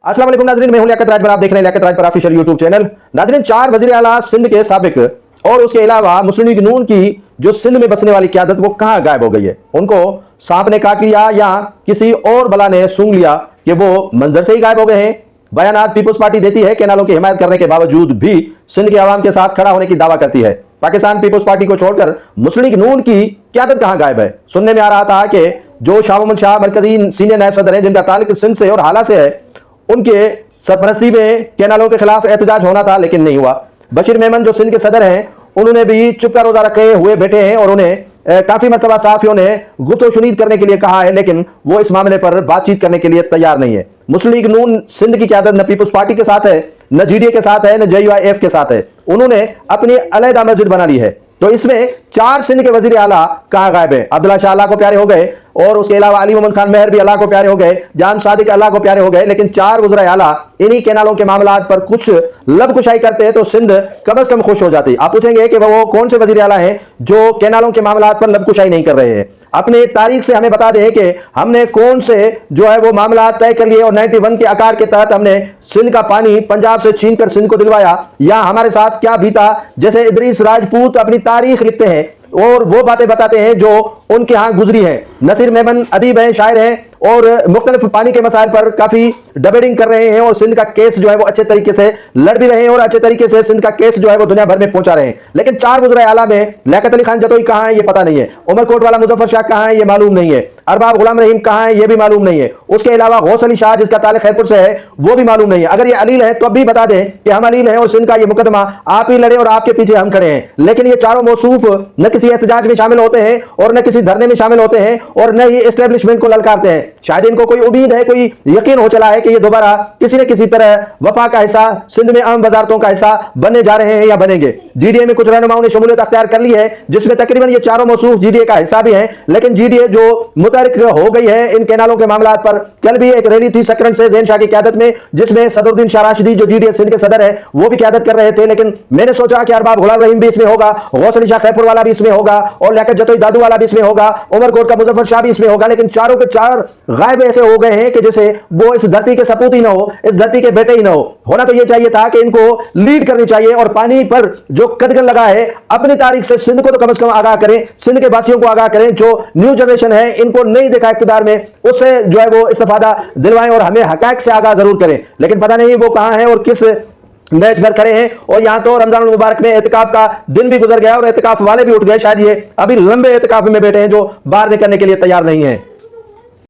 अस्सलाम वालेकुम नाज़रीन, मैं हूं लियाकत राज पर, आप देख रहे हैं लियाकत राज पर ऑफिशियल यूट्यूब चैनल। नाज़रीन, 4 वज़ीर आला सिंध के साबिक और उसके अलावा मुस्लिम लीग नून की जो सिंध में बसने वाली क़यादत वो कहां गायब हो गई है? उनको सांप ने काट लिया या किसी और बला ने सूंघ लिया कि वो मंजर से ही गायब हो गए हैं? बयानात पीपुल्स पार्टी देती है, कैनालों की हिमायत करने के बावजूद भी सिंध के आवाम के साथ खड़ा होने की दावा करती है। पाकिस्तान पीपुल्स पार्टी को छोड़कर मुस्लिम लीग नून की क़यादत कहां गायब है? सुनने में आ रहा था कि जो शाह मोहम्मद शाह मरकजी सीनियर नायब सदर हैं, जिनका ताल्लुक सिंध से और हाला से है, उनके सरपरस्ती में कैनालों के खिलाफ एहतजाज होना था, लेकिन नहीं हुआ। बशीर मेमन जो सिंध के सदर हैं, उन्होंने भी चुप का रोजा रखे हुए बैठे हैं और उन्हें काफी मरतबा सहाफियों ने गुफ्तगू शुनीद करने के लिए कहा है, लेकिन वो इस मामले पर बातचीत करने के लिए तैयार नहीं है। मुस्लिम लीग नून सिंध की क़यादत न पीपुल्स पार्टी के साथ है, न जीडीए के साथ है, न JUIF के साथ है। उन्होंने अपनी अलहदा मस्जिद बना ली है। तो इसमें 4 सिंध के वजीर आला कहां गायब है? अब्दुल्ला शाह अल्लाह को प्यारे हो गए और उसके अलावा अली मोहम्मद खान मेहर भी अल्लाह को प्यारे हो गए, जान सादिक अल्लाह को प्यारे हो गए, लेकिन 4 वज़ीर आला इन्हीं कैनालों के मामलात पर कुछ लब कुशाई करते तो सिंध कम से कम खुश हो जाती। आप पूछेंगे कि वो कौन से वज़ीर आला हैं जो कैनालों के मामलात पर लब कुशाई नहीं कर रहे हैं? अपने तारीख से हमें बता दें कि हमने कौन से जो है वो मामला तय कर लिए और 91 के आकार के तहत हमने सिंध का पानी पंजाब से छीन कर सिंध को दिलवाया, या हमारे साथ क्या बीता। जैसे इदरीस राजपूत अपनी तारीख लिखते हैं और वो बातें बताते हैं जो उनके यहाँ गुजरी है। नसीर मेमन अदीब हैं, शायर हैं और मुख्तलिफ पानी के मसाइल पर काफी डिबेटिंग कर रहे हैं और सिंध का केस जो है वो अच्छे तरीके से लड़ भी रहे हैं और अच्छे तरीके से सिंध का केस जो है वो दुनिया भर में पहुंचा रहे हैं। लेकिन 4 वज़ीर आला में लियाकत अली खान जतोई कहां है ये पता नहीं है, उमरकोट वाला मुजफ्फर शाह कहां है ये मालूम नहीं है, अरबाब गुलाम रहीम कहां है ये भी मालूम नहीं है, उसके अलावा गौस अली शाह जिसका ताल्लुक खैरपुर से है वो भी मालूम नहीं है। अगर ये अलील है तो अब भी बता दें कि हम अलील हैं और सिंध का ये मुकदमा आप ही लड़े और आपके पीछे हम खड़े हैं। लेकिन ये चारों मौसूफ न किसी एहतजाज में शामिल होते हैं और न किसी धरने में शामिल होते हैं और न ही एस्टेब्लिशमेंट को ललकारते हैं। शायद इनको कोई उम्मीद है, कोई यकीन हो चला है कि ये दोबारा किसी न किसी तरह वफा का हिस्सा, सिंध में आम वजारतों का हिस्सा बनने जा रहे हैं या बनेंगे। जीडीए में कुछ रहनुमाओं ने शमूलियत अख्तियार कर ली है, जिसमें तकरीबन ये चारों मौसूफ जीडीए का हिस्सा भी हैं। लेकिन जीडीए जो मुतहरिक हो गई है इन कैनालों के मामलात पर, कल भी एक रैली थी सकरन से ज़ैन शाह की क़यादत में, जिसमें सदरुद्दीन शाह राशिदी जो जीडीए सिंध के सदर है वो भी क़यादत कर रहे थे। लेकिन मैंने सोचा कि अरबाब गुलाम रहीम भी इसमें होगा, गौस अली शाह खैरपुर वाला भी इसमें होगा और लियाकत जतोई दादू वाला भी इसमें होगा, उमरकोट का मुजफ्फर शाह भी इसमें होगा। लेकिन चारों के चार गायब ऐसे हो गए हैं कि जैसे वो इस धरती के सपूत ही ना हो, इस धरती के बेटे ही ना हो। होना तो ये चाहिए था कि इनको लीड करनी चाहिए और पानी पर जो कदगन लगा है अपनी तारीख से सिंध को तो कम से कम आगाह करें, सिंध के वासियों को आगाह करें। जो न्यू जनरेशन है इनको नहीं देखा इख्तिदार में, उससे जो है वो इस्तिफादा दिलवाएं और हमें हकायक से आगाह जरूर करें। लेकिन पता नहीं वो कहां है और किस मैच भर खड़े हैं। और यहां तो रमजान मुबारक में एहतिकाफ का दिन भी गुजर गया और एहतिकाफ वाले भी उठ गए, शायद ये अभी लंबे एहतिकाफ में बैठे हैं जो बाहर निकलने के लिए तैयार नहीं है।